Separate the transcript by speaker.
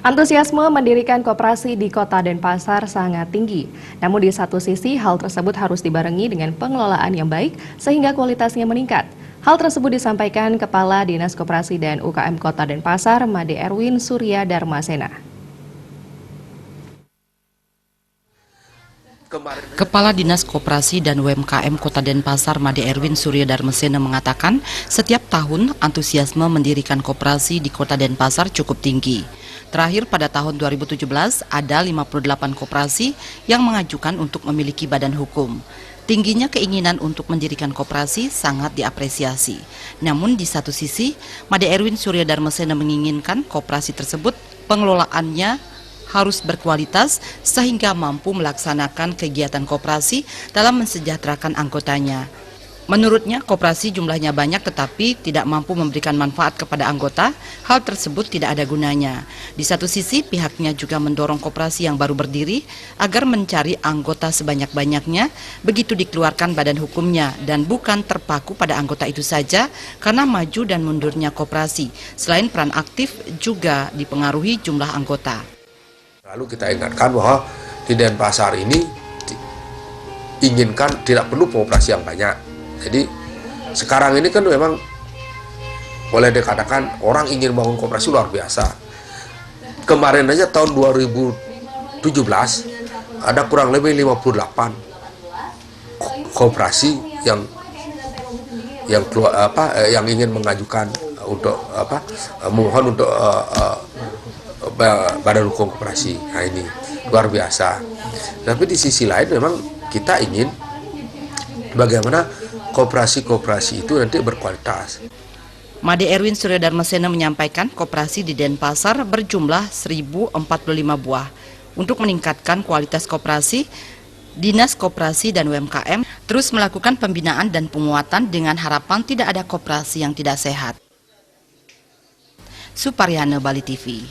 Speaker 1: Antusiasme mendirikan koperasi di Kota Denpasar sangat tinggi. Namun di satu sisi, hal tersebut harus dibarengi dengan pengelolaan yang baik sehingga kualitasnya meningkat. Hal tersebut disampaikan Kepala Dinas Koperasi dan UKM Kota Denpasar, Made Erwin Surya Darmasena.
Speaker 2: Kepala Dinas Koperasi dan UMKM Kota Denpasar, Made Erwin Surya Darmasena mengatakan, setiap tahun antusiasme mendirikan koperasi di Kota Denpasar cukup tinggi. Terakhir pada tahun 2017 ada 58 koperasi yang mengajukan untuk memiliki badan hukum. Tingginya keinginan untuk mendirikan koperasi sangat diapresiasi. Namun di satu sisi, Made Erwin Surya Darmasena menginginkan koperasi tersebut pengelolaannya harus berkualitas sehingga mampu melaksanakan kegiatan koperasi dalam mensejahterakan anggotanya. Menurutnya, koperasi jumlahnya banyak tetapi tidak mampu memberikan manfaat kepada anggota, hal tersebut tidak ada gunanya. Di satu sisi, pihaknya juga mendorong koperasi yang baru berdiri agar mencari anggota sebanyak-banyaknya, begitu dikeluarkan badan hukumnya dan bukan terpaku pada anggota itu saja karena maju dan mundurnya koperasi. Selain peran aktif juga dipengaruhi jumlah anggota.
Speaker 3: Lalu kita ingatkan bahwa di Denpasar ini inginkan tidak perlu koperasi yang banyak. Jadi sekarang ini kan memang boleh dikatakan orang ingin bangun koperasi luar biasa. Kemarin aja tahun 2017 ada kurang lebih 58 koperasi yang ingin mengajukan untuk memohon untuk badan hukum koperasi. Nah ini luar biasa. Tapi di sisi lain memang kita ingin bagaimana koperasi-koperasi itu nanti berkualitas.
Speaker 2: Made Erwin Surya Darmasena menyampaikan koperasi di Denpasar berjumlah 1045 buah. Untuk meningkatkan kualitas koperasi, Dinas Koperasi dan UMKM terus melakukan pembinaan dan penguatan dengan harapan tidak ada koperasi yang tidak sehat. Suparyana, Bali TV.